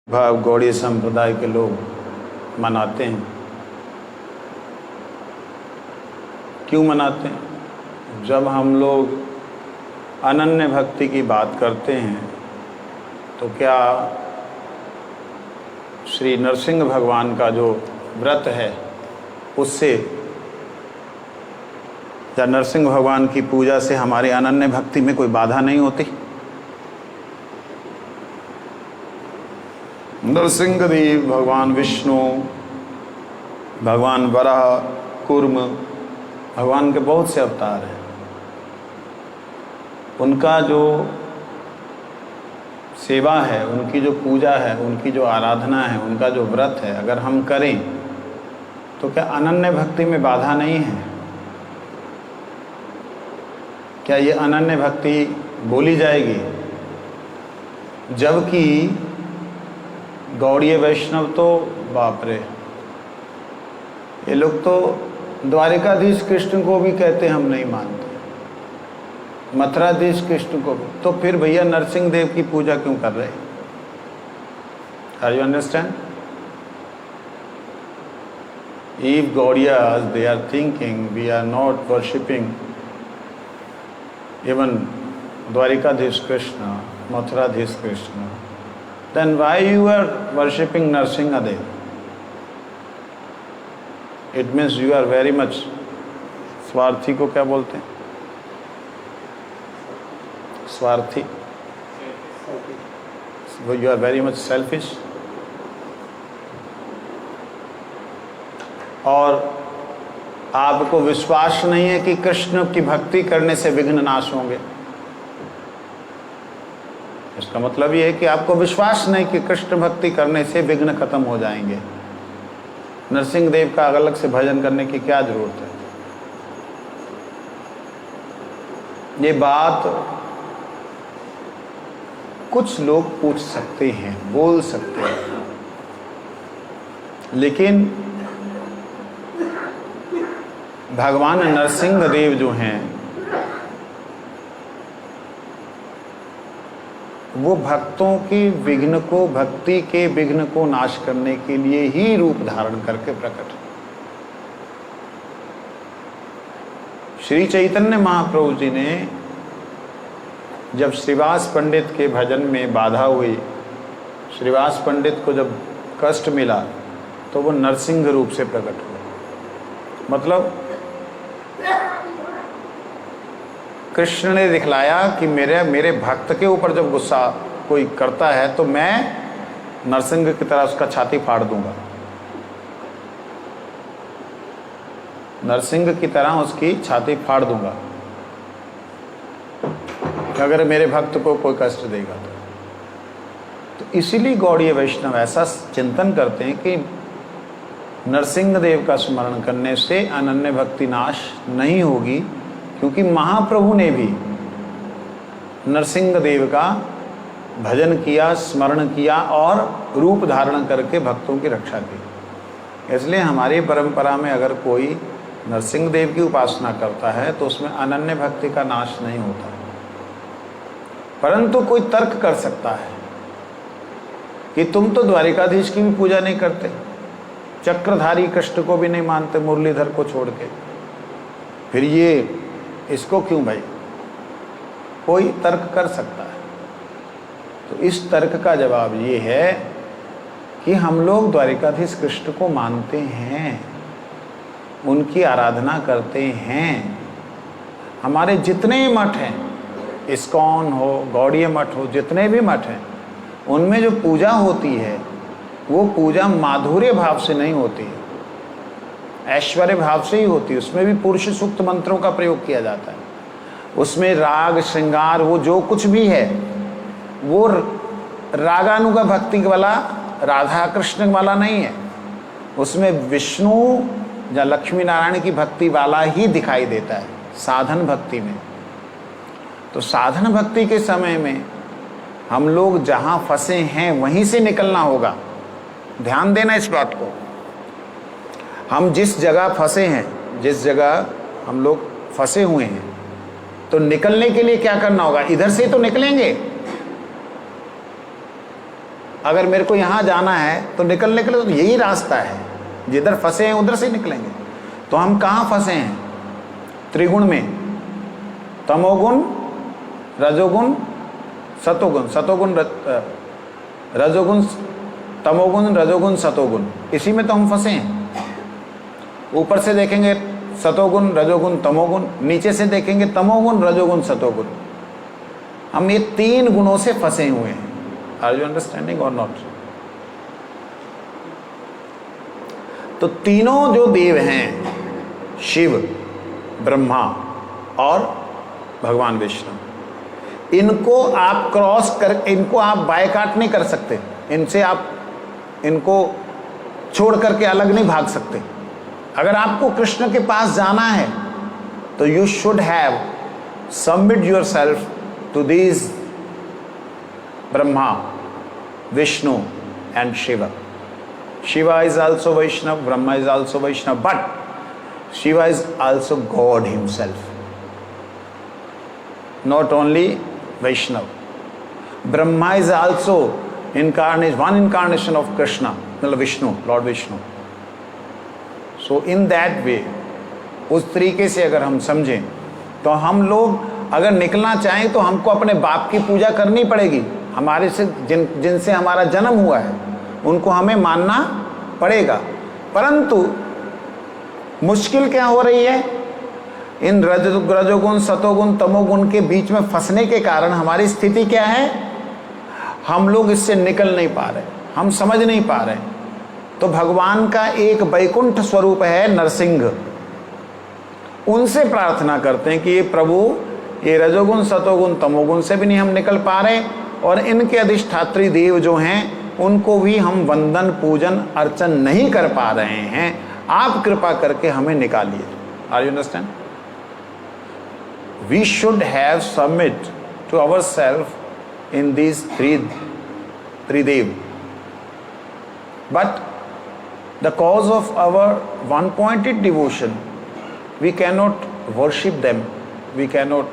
भाव गौड़ीय संप्रदाय के लोग मनाते हैं। क्यों मनाते हैं? जब हम लोग अनन्य भक्ति की बात करते हैं तो क्या श्री नरसिंह भगवान का जो व्रत है उससे या नरसिंह भगवान की पूजा से हमारी अनन्य भक्ति में कोई बाधा नहीं होती? नरसिंह देव भगवान विष्णु, भगवान वराह, कूर्म, भगवान के बहुत से अवतार हैं। उनका जो सेवा है, उनकी जो पूजा है, उनकी जो आराधना है, उनका जो व्रत है, अगर हम करें तो क्या अनन्य भक्ति में बाधा नहीं है? क्या ये अनन्य भक्ति बोली जाएगी? जबकि गौड़ीय वैष्णव तो बाप रे, ये लोग तो द्वारिकाधीश कृष्ण को भी कहते हम नहीं मानते, मथुराधीश कृष्ण को भी। तो फिर भैया नरसिंह देव की पूजा क्यों कर रहे? Are you understand? If Gaudiyas they are thinking we are not worshipping even Dwarikadhish Krishna, Mathuradhish Krishna, then why you are worshipping Nrsimha Dev? It means you are very much स्वार्थी को क्या बोलते हैं? स्वार्थी, you are very much selfish। और आपको विश्वास नहीं है कि कृष्ण की भक्ति करने से विघ्न नाश होंगे। इसका मतलब ये है कि आपको विश्वास नहीं कि कृष्ण भक्ति करने से विघ्न खत्म हो जाएंगे। नरसिंह देव का अलग से भजन करने की क्या जरूरत है? ये बात कुछ लोग पूछ सकते हैं, बोल सकते हैं, लेकिन भगवान नरसिंह देव जो हैं वो भक्तों की विघ्न को, भक्ति के विघ्न को नाश करने के लिए ही रूप धारण करके प्रकट। श्री चैतन्य महाप्रभु जी ने जब श्रीवास पंडित के भजन में बाधा हुई, श्रीवास पंडित को जब कष्ट मिला, तो वो नरसिंह रूप से प्रकट हुए। मतलब कृष्ण ने दिखलाया कि मेरे भक्त के ऊपर जब गुस्सा कोई करता है तो मैं नरसिंह की तरह उसका छाती फाड़ दूंगा, नरसिंह की तरह उसकी छाती फाड़ दूंगा अगर मेरे भक्त को कोई कष्ट देगा तो इसीलिए गौड़ीय वैष्णव ऐसा चिंतन करते हैं कि नरसिंह देव का स्मरण करने से अनन्य भक्ति नाश नहीं होगी, क्योंकि महाप्रभु ने भी नरसिंह देव का भजन किया, स्मरण किया और रूप धारण करके भक्तों की रक्षा की। इसलिए हमारी परंपरा में अगर कोई नरसिंह देव की उपासना करता है तो उसमें अनन्य भक्ति का नाश नहीं होता। परंतु कोई तर्क कर सकता है कि तुम तो द्वारिकाधीश की भी पूजा नहीं करते, चक्रधारी कृष्ण को भी नहीं मानते, मुरलीधर को छोड़ के, फिर ये इसको क्यों भाई? कोई तर्क कर सकता है। तो इस तर्क का जवाब ये है कि हम लोग द्वारिकाधीश कृष्ण को मानते हैं, उनकी आराधना करते हैं। हमारे जितने मठ हैं, इस्कॉन हो, गौड़ीय मठ हो, जितने भी मठ हैं, उनमें जो पूजा होती है वो पूजा माधुर्य भाव से नहीं होती है, ऐश्वर्य भाव से ही होती है। उसमें भी पुरुष सूक्त मंत्रों का प्रयोग किया जाता है। उसमें राग श्रृंगार, वो जो कुछ भी है वो रागानुगा भक्ति वाला, राधा कृष्ण वाला नहीं है। उसमें विष्णु या लक्ष्मी नारायण की भक्ति वाला ही दिखाई देता है साधन भक्ति में। तो साधन भक्ति के समय में हम लोग जहाँ फंसे हैं वहीं से निकलना होगा। ध्यान देना इस बात को। हम जिस जगह फंसे हैं, जिस जगह हम लोग फंसे हुए हैं, तो निकलने के लिए क्या करना होगा? इधर से तो निकलेंगे। अगर मेरे को यहाँ जाना है तो निकलने के लिए तो यही रास्ता है, जिधर फंसे हैं उधर से निकलेंगे। तो हम कहाँ फंसे हैं? त्रिगुण में, तमोगुण, रजोगुण, सतोगुण, रजोगुण, तमोगुण, रजोगुण, सतोगुण, इसी में तो हम फंसे हैं। ऊपर से देखेंगे सतोगुण, रजोगुण, तमोगुण, नीचे से देखेंगे तमोगुण, रजोगुण, सतोगुण। हम ये 3 गुणों से फंसे हुए हैं। आर यू अंडरस्टैंडिंग और नॉट? तो तीनों जो देव हैं, शिव, ब्रह्मा और भगवान विष्णु, इनको आप क्रॉस कर, इनको आप बायकाट नहीं कर सकते, इनसे आप इनको छोड़ करके अलग नहीं भाग सकते। अगर आपको कृष्ण के पास जाना है तो you should have submit yourself to these Brahma, Vishnu and Shiva. Shiva is also Vaishnava, Brahma is also Vaishnava, but Shiva is also God himself. Not only Vaishnava. Brahma is also one incarnation of Krishna, Vishnu, Lord Vishnu. So in that way, उस तरीके से अगर हम समझें तो हम लोग अगर निकलना चाहें तो हमको अपने बाप की पूजा करनी पड़ेगी। हमारे से जिनसे हमारा जन्म हुआ है उनको हमें मानना पड़ेगा। परंतु मुश्किल क्या हो रही है? इन रजोगुण, सतोगुण, तमोगुण के बीच में फंसने के कारण हमारी स्थिति क्या है? हम लोग इससे निकल नहीं पा रहे, हम समझ नहीं पा रहे। तो भगवान का एक वैकुंठ स्वरूप है नरसिंह, उनसे प्रार्थना करते हैं कि ये प्रभु, ये रजोगुण, सतोगुण, तमोगुण से भी नहीं हम निकल पा रहे, और इनके अधिष्ठात्री देव जो हैं उनको भी हम वंदन, पूजन, अर्चन नहीं कर पा रहे हैं। आप कृपा करके हमें निकालिए। Are you understand? We should have submit to ourself in these three देव, but the cause of our one pointed devotion we cannot worship them, we cannot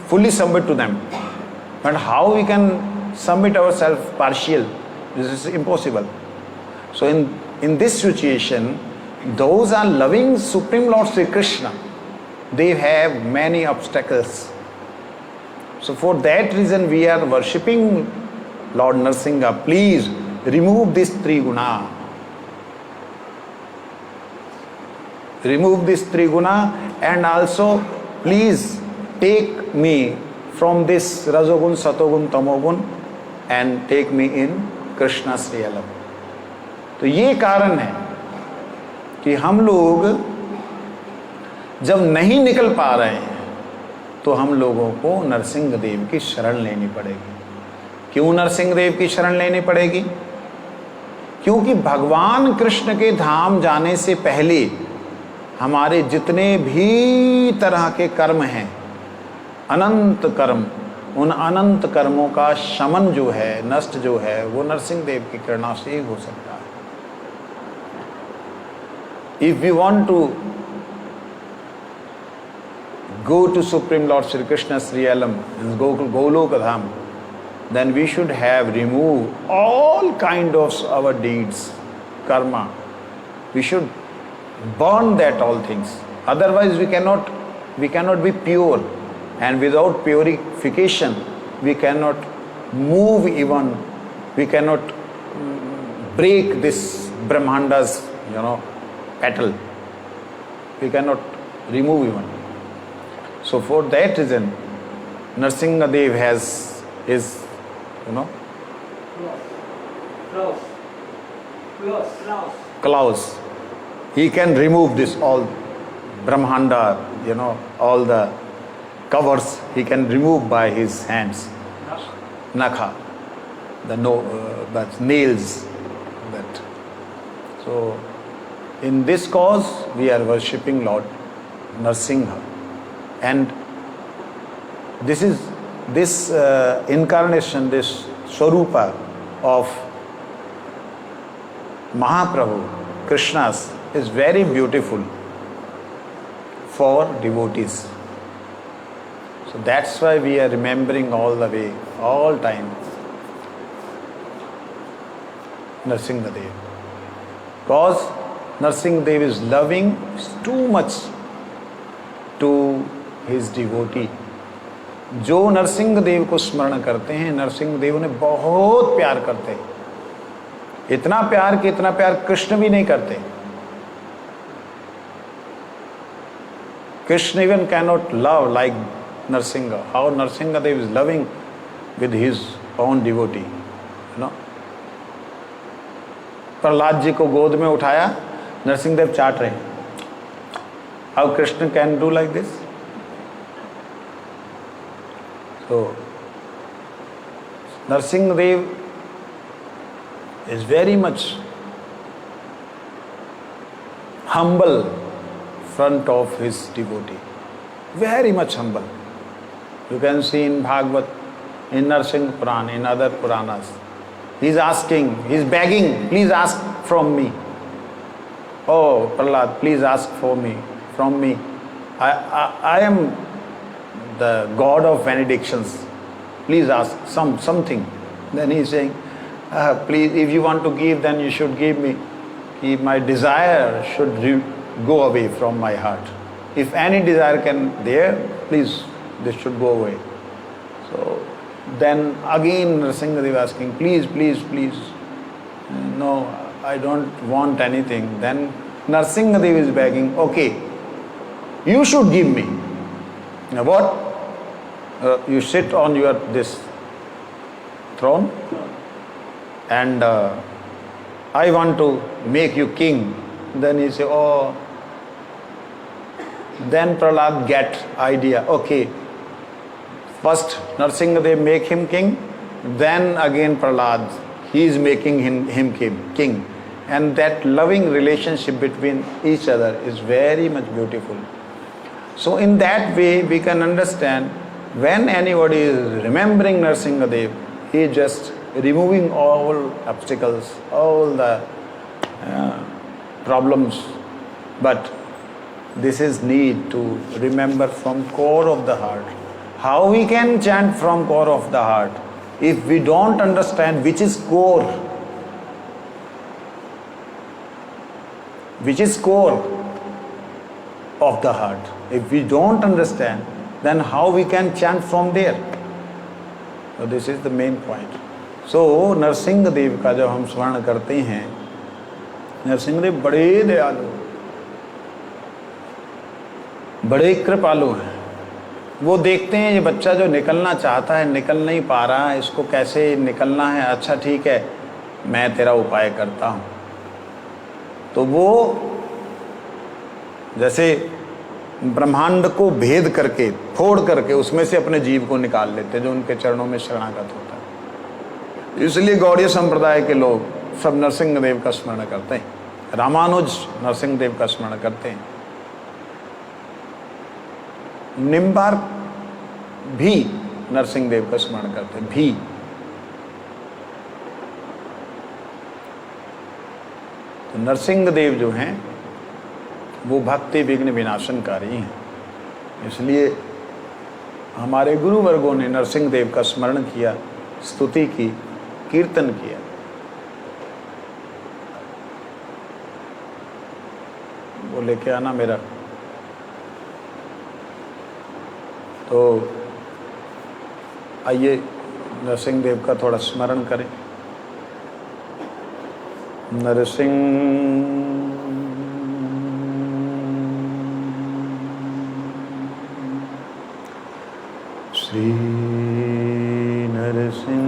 fully submit to them. But how we can submit ourselves partial? This is impossible. So in this situation, those are loving Supreme Lord Sri Krishna, they have many obstacles. So for that reason we are worshipping Lord Narsingha. Please remove these 3 guna. Remove this 3 guna, and also please take me from this Rajogun, Satogun, Tamogun and take me in Krishna's realm. तो ये कारण है कि हम लोग जब नहीं निकल पा रहे हैं तो हम लोगों को नरसिंह देव की शरण लेनी पड़ेगी। क्यों नरसिंह देव की शरण लेनी पड़ेगी? क्योंकि भगवान कृष्ण के धाम जाने से पहले हमारे जितने भी तरह के कर्म हैं, अनंत कर्म, उन अनंत कर्मों का शमन जो है, नष्ट जो है, वो नरसिंह देव की कृपा से ही हो सकता है। If we want to go to Supreme Lord Shri Krishna's realm in Goloka Dham, then we should have removed all kind of our deeds, karma. We should burn that all things. Otherwise we cannot be pure, and without purification we cannot move even, we cannot break this Brahmanda's petal. We cannot remove even. So for that reason Narsingha Dev has his claws. He can remove this all Brahmanda, all the covers he can remove by his hands. Nakha, the nails. That. So in this cause we are worshipping Lord Narsingha, and this incarnation, this Swarupa of Mahaprabhu Krishna's is very beautiful for devotees. So that's why we are remembering all the way, all time, Narsingadev. Because Narsingadev is loving too much to his devotee. जो नरसिंहदेव को स्मरण करते हैं, नरसिंहदेव उन्हें बहुत प्यार करते हैं, इतना प्यार कि इतना प्यार कृष्ण भी नहीं करते. Krishna even cannot love like Narsinga. How Narsingadev is loving with his own devotee, you know. Prahlad ji को गोद में उठाया, नरसिंहदेव चाट रहे. How Krishna can do like this? So Narsingadev is very much humble front of his devotee, very much humble. You can see in Bhagavad, in Narsingh Purana, in other Puranas, he is asking, he is begging, please ask from me. Oh Prahlad, please ask for me, from me. I am the god of benedictions, please ask something. Then he is saying, please, if you want to give, then you should give me. My desire should go away from my heart. If any desire can there, please, this should go away. So then again Narsingadev asking, please, please, please. No, I don't want anything. Then Narsingadev is begging, okay, you should give me. Now what? You sit on your this throne and I want to make you king. Then he say, oh. Then Prahlad get idea. Okay, first Narsingadev make him king, then again Prahlad, he is making him king. And that loving relationship between each other is very much beautiful. So in that way we can understand, when anybody is remembering Narsingadev, he is just removing all obstacles, all the problems. But this is need to remember from core of the heart. How we can chant from core of the heart if we don't understand which is core? Which is core of the heart? If we don't understand, then how we can chant from there? So this is the main point. So Narasimhadeva का जब हम स्मरण करते हैं, नरसिंहदेव बड़े दयालु, बड़े कृपालु हैं. वो देखते हैं ये बच्चा जो निकलना चाहता है निकल नहीं पा रहा है, इसको कैसे निकलना है. अच्छा ठीक है, मैं तेरा उपाय करता हूँ. तो वो जैसे ब्रह्मांड को भेद करके, फोड़ करके उसमें से अपने जीव को निकाल लेते जो उनके चरणों में शरणागत होता है. इसलिए गौड़ीय संप्रदाय के लोग सब नरसिंहदेव का स्मरण करते हैं. रामानुज नरसिंहदेव का स्मरण करते हैं. निम्बार्क भी नरसिंहदेव का स्मरण करते हैं भी. तो नरसिंहदेव जो हैं वो भक्ति विघ्न विनाशनकारी हैं. इसलिए हमारे गुरु वर्गों ने नरसिंहदेव का स्मरण किया, स्तुति की, कीर्तन किया. वो लेके आना मेरा. तो आइए नरसिंहदेव का थोड़ा स्मरण करें. नरसिंह श्री नरसिंह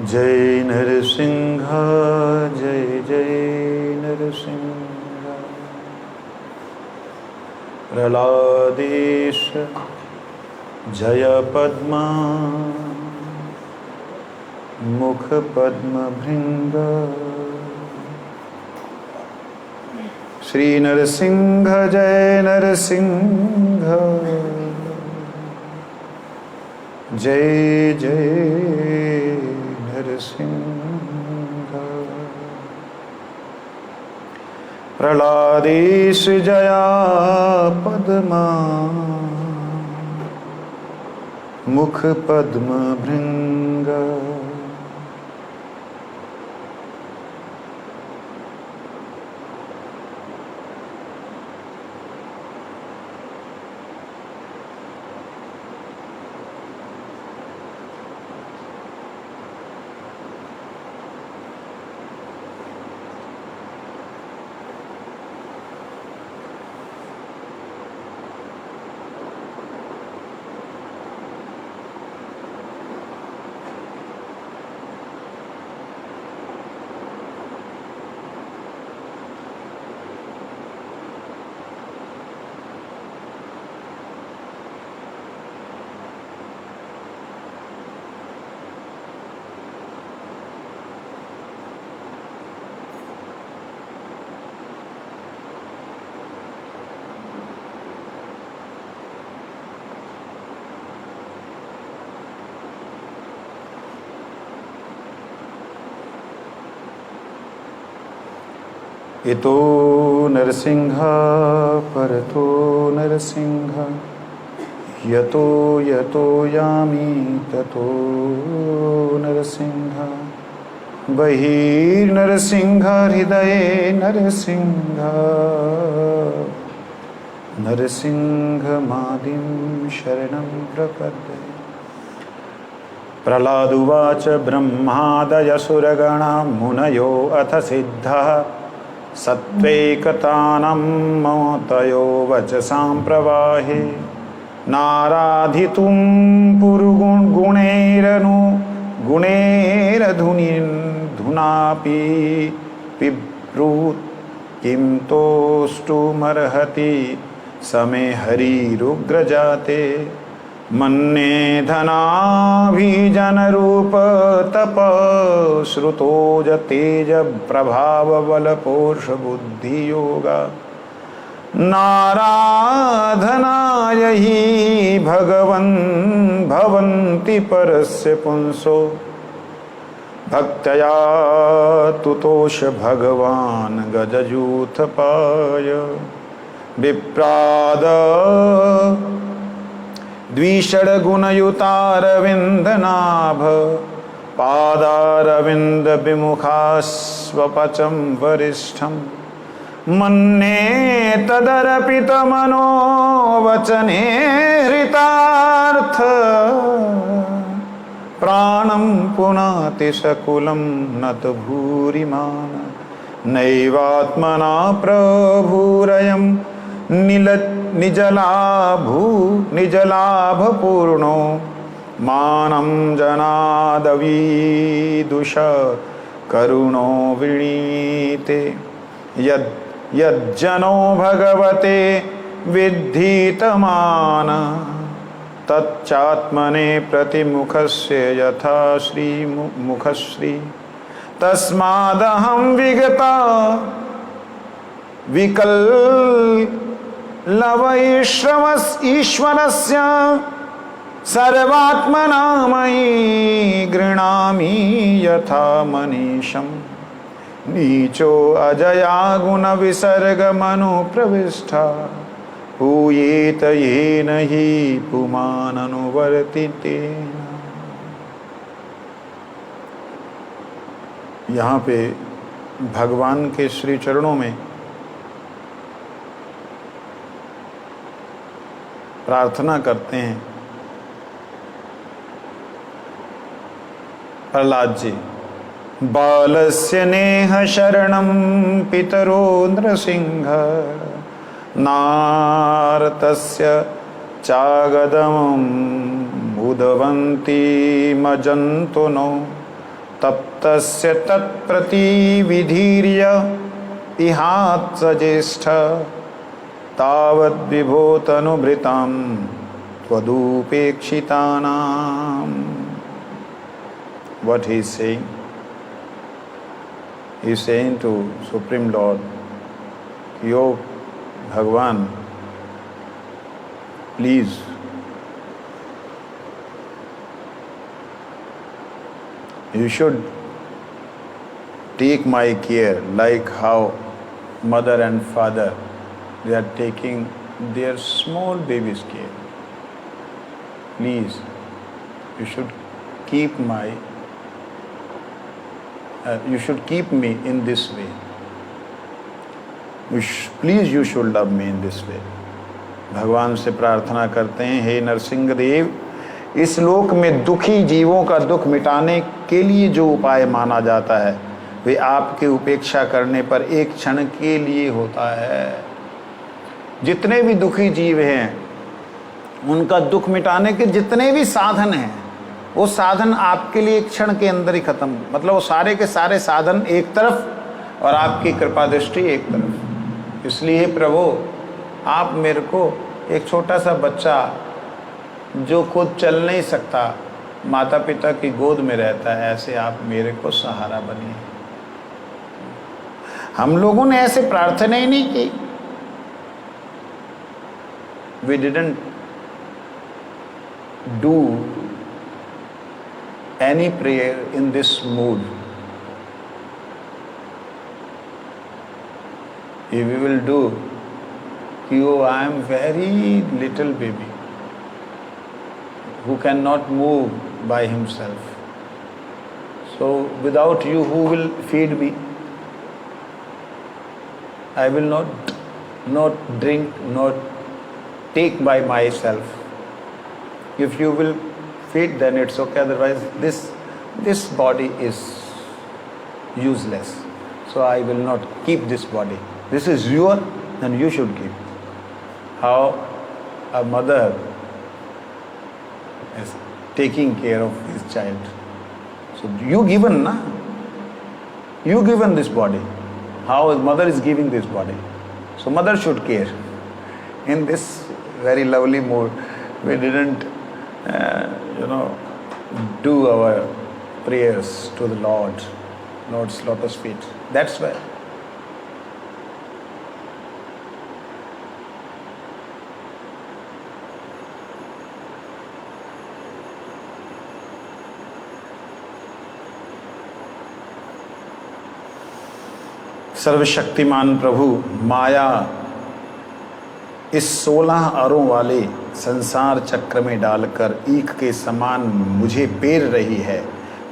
जय नरसिंह जय जय नरसिंह. प्रहलादेश जय पद्मा मुख पद्म भृंग. श्री नरसिंह जय नरसिंह जय जय नरसिंह. प्रहलादेश जया पद्मा मुख पद्म भृंग। इतो नरसिंह परतो नरसिंह यतो यतो यामि ततो नरसिंह बहिर्नरसिंह हृदये नरसिंह नरसिंहमादिं शरणं प्रपद्ये। प्रह्लादुवाच ब्रह्मादयसुरगणा मुनयो अथ सिद्धः सत्त्वैकतानं ममतयो वचसां प्रवाहे नाराधितुं गुणैरधुनापि पिब्रूत् किं तोष्टुमर्हति समे हरिरुग्रजाते। मन्ये धनाभिजनरूप तप श्रुतोज तेज प्रभाव बल पोष बुद्धि योगा नाराधनाय हि भगवन् भवन्ति परस्य पुंसो भक्तया तुतोष भगवान् गजयूथपाय। विप्राद द्विषड्गुणयुतारविन्दनाभ पादारविन्द विमुखास्वपचं वरिष्ठं मन्ये तदर्पितमनो वचने हृतार्थ प्राणं पुनाति सकुलं नत भूरिमान नैवात्मना प्रभुरयं निजलाभपूर्णो मानं जनादवीदुष करुणो वृणीते। यज्जनो भगवते विद्धीतमान तच्चात्मने प्रतिमुखस्य यथा श्रीमुखश्री तस्मादहं विगता ईश्वरस्य सर्वात्मना मयि गृह्णामि यथा मनीषं नीचो अजया गुण विसर्ग मनु प्रविष्टा पूयेत येन हि पुमान् अनुवर्तिते। यहाँ पे भगवान के श्री चरणों में प्रार्थना करते हैं प्रहलाद जी। बालस्य नेह शरणं पितरो नृसिंह नारतस्य चागदमं उदवन्ति मजन्तुनो तप्तस्य तत्प्रतिविधीर्य इहात्स ज्येष्ठ तावद्विभूतनुभृतां त्वदुपेक्षितानां। What he is saying? He is saying to Supreme Lord, Yo Bhagwan, please you should take my care like how mother and father, they are taking their small baby's care. Please, you should keep me in this way. Please, you should love me in this way. भगवान से प्रार्थना करते हैं, हे नरसिंह देव, इस लोक में दुखी जीवों का दुख मिटाने के लिए जो उपाय माना जाता है वे आपके उपेक्षा करने पर एक क्षण के लिए होता है। जितने भी दुखी जीव हैं उनका दुख मिटाने के जितने भी साधन हैं वो साधन आपके लिए एक क्षण के अंदर ही खत्म, मतलब वो सारे के सारे साधन एक तरफ और आपकी कृपा दृष्टि एक तरफ। इसलिए प्रभु, आप मेरे को एक छोटा सा बच्चा जो खुद चल नहीं सकता माता पिता की गोद में रहता है, ऐसे आप मेरे को सहारा बनिए। हम लोगों ने ऐसे प्रार्थना ही नहीं की। We didn't do any prayer in this mood. If we will do, oh, I am very little baby who cannot move by himself. So without you, who will feed me? I will not drink, not take by myself. If you will feed, then it's okay. Otherwise, this body is useless. So I will not keep this body. This is your, then you should keep. How a mother is taking care of his child. So you given, na? You given this body. How a mother is giving this body. So mother should care. In this very lovely mood, we didn't, do our prayers to the Lord's lotus feet. That's why. सर्वशक्तिमान प्रभु, माया इस 16 अरों वाले संसार चक्र में डालकर ईख के समान मुझे पेर रही है।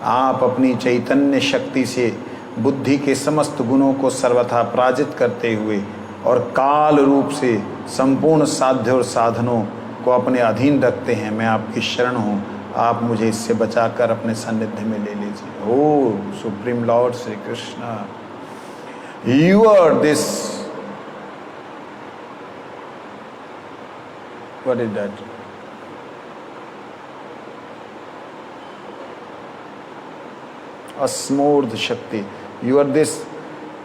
आप अपनी चैतन्य शक्ति से बुद्धि के समस्त गुणों को सर्वथा पराजित करते हुए और काल रूप से संपूर्ण साध्य और साधनों को अपने अधीन रखते हैं। मैं आपकी शरण हूँ, आप मुझे इससे बचाकर अपने सानिध्य में ले लीजिए। O supreme lord Shri Krishna, you are this, what is that? Asmurdh Shakti. You are this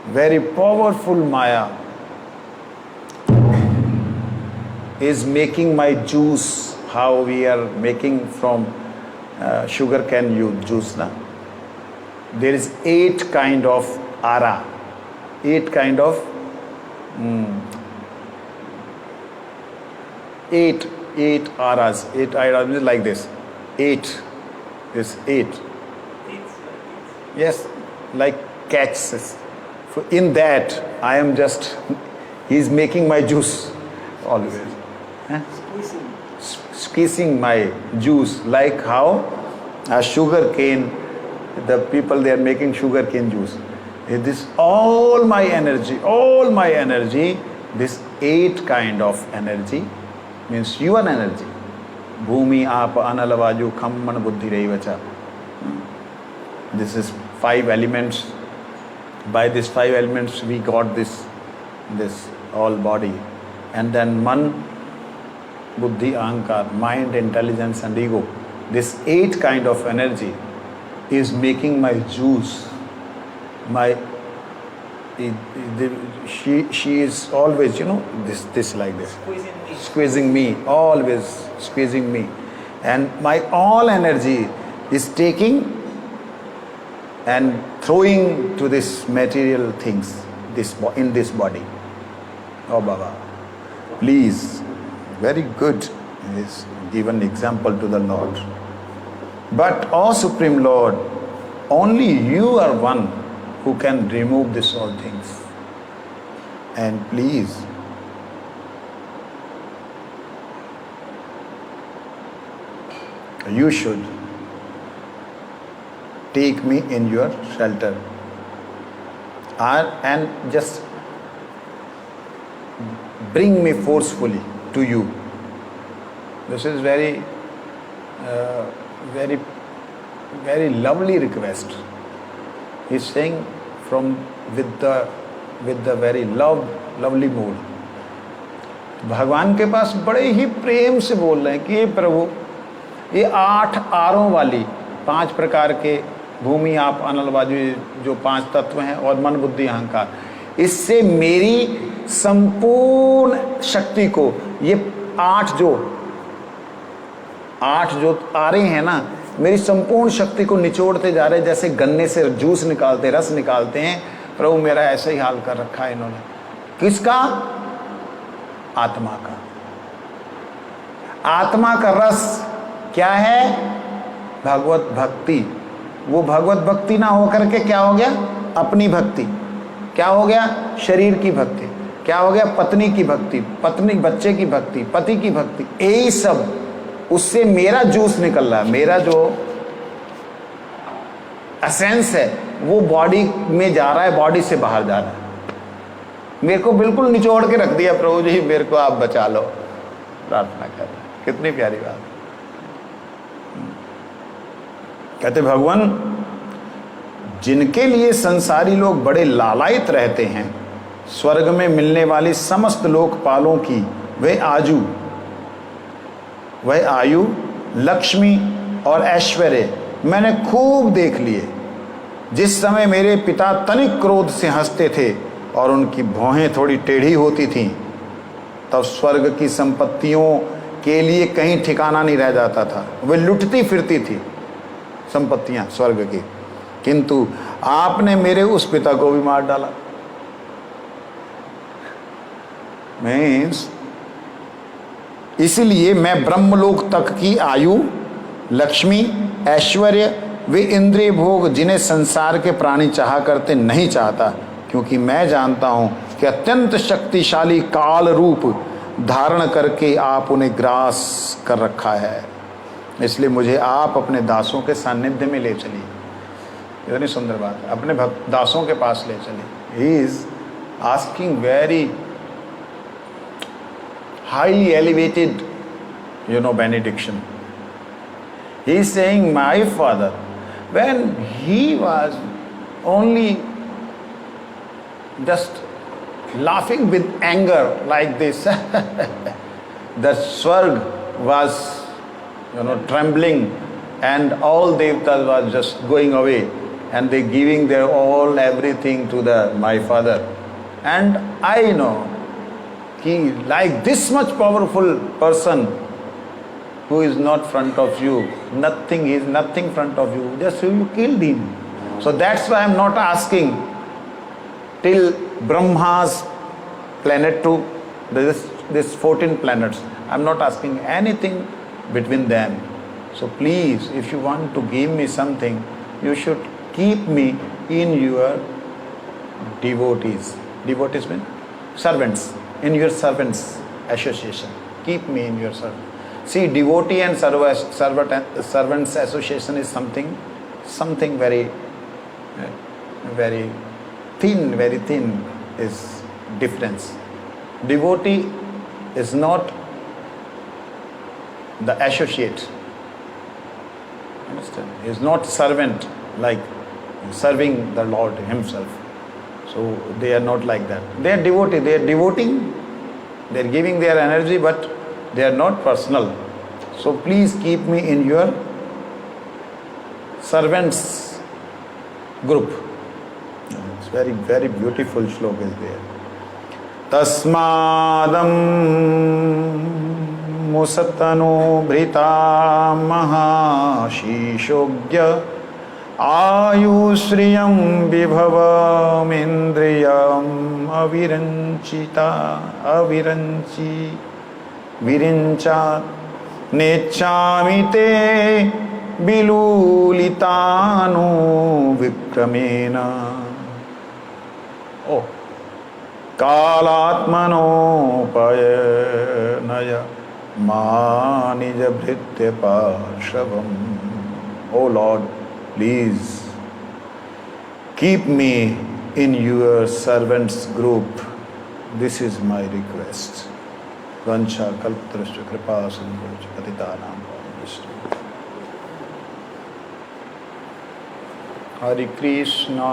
very powerful Maya is making my juice, how we are making from sugar cane juice. Na? There is 8 kind of ara. 8 kind of 8 aras. 8 aras is like this. 8 is 8. Yes, like catches. So in that I am just, he is making my juice always. Squeezing my juice, like how a sugar cane, the people they are making sugar cane juice. This all my energy, this 8 kind of energy means your energy. Bhumi, Apa, Anala, Vaju, Khamman, Buddhi, Reivacha. This is 5 elements. By these 5 elements we got this all body. And then Man, Buddhi, Ahankar, mind, intelligence and ego. This 8 kind of energy is making my juice. She is always, this like this, squeezing me, always squeezing me, and my all energy is taking and throwing to this material things, in this body. Oh Baba, please, very good is given example to the Lord. But oh Supreme Lord, only you are one who can remove this all things. and please you should take me in your shelter and just bring me forcefully to you. This is very very lovely request. He is saying from with the very lovely mood. भगवान के पास बड़े ही प्रेम से बोल रहे हैं कि ये प्रभु, ये 8 आरों वाली 5 प्रकार के भूमि, आप, अनल, वायु, जो 5 तत्व हैं, और मन, बुद्धि, अहंकार, इससे मेरी संपूर्ण शक्ति को, ये 8 जो आरे हैं ना, मेरी संपूर्ण शक्ति को निचोड़ते जा रहे हैं, जैसे गन्ने से जूस निकालते, रस निकालते हैं। प्रभु मेरा ऐसा ही हाल कर रखा है इन्होंने। किसका? आत्मा का। आत्मा का रस क्या है? भगवत भक्ति। वो भगवत भक्ति ना होकर के क्या हो गया? अपनी भक्ति। क्या हो गया? शरीर की भक्ति। क्या हो गया? पत्नी की भक्ति, पत्नी बच्चे की भक्ति, पति की भक्ति, यही सब। उससे मेरा जूस निकल रहा है, मेरा जो एसेंस है वो बॉडी में जा रहा है, बॉडी से बाहर जा रहा है। मेरे को बिल्कुल निचोड़ के रख दिया, प्रभु जी मेरे को आप बचा लो, प्रार्थना कर रहे। कितनी प्यारी बात। कहते भगवान, जिनके लिए संसारी लोग बड़े लालायित रहते हैं, स्वर्ग में मिलने वाली समस्त लोकपालों की वह आयु, लक्ष्मी और ऐश्वर्य मैंने खूब देख लिए। जिस समय मेरे पिता तनिक क्रोध से हंसते थे और उनकी भौहें थोड़ी टेढ़ी होती थीं, तब स्वर्ग की संपत्तियों के लिए कहीं ठिकाना नहीं रह जाता था। वे लुटती फिरती थी संपत्तियां स्वर्ग की, किंतु आपने मेरे उस पिता को भी मार डाला। मीन्स इसलिए मैं ब्रह्मलोक तक की आयु, लक्ष्मी, ऐश्वर्य, वे इंद्रिय भोग जिन्हें संसार के प्राणी चाहा करते नहीं चाहता, क्योंकि मैं जानता हूं कि अत्यंत शक्तिशाली काल रूप धारण करके आप उन्हें ग्रास कर रखा है। इसलिए मुझे आप अपने दासों के सानिध्य में ले चलिए। इतनी सुंदर बात है, अपने दासों के पास ले चलिए। He is asking very highly elevated, benediction. He is saying, my father, when he was only just laughing with anger like this, the Swarg was, trembling, and all Devatas was just going away, and they giving their all, everything to my father. And I know, he, like this much powerful person who is not front of you, nothing, he is nothing front of you, just you killed him. So that's why I am not asking till Brahma's planet to this 14 planets. I am not asking anything between them. So please, if you want to give me something, you should keep me in your devotees. Devotees mean servants. In your servants association, keep me in your servant. See, devotee and servants association is something very thin is difference. Devotee is not the associate. Understand? He is not servant, like serving the Lord himself. So they are not like that. They are devotee. They are devoting. They are giving their energy, but they are not personal. So please keep me in your servants group. It's very, very beautiful shloka is there. Tasmadam musatano bhrita mahashishogya आयुश्रियं विभवमिन्द्रियं विरिञ्चा नेच्छामि ते विलूलितानु विक्रमेण। ओ कालात्मनोपयनय मानिज भृत्य पार्शवम. Oh Lord, please keep me in your servants group. This is my request. Vancha kalptarasya kripa sindhucha patitanam pavaneshtu. Hare Krishna.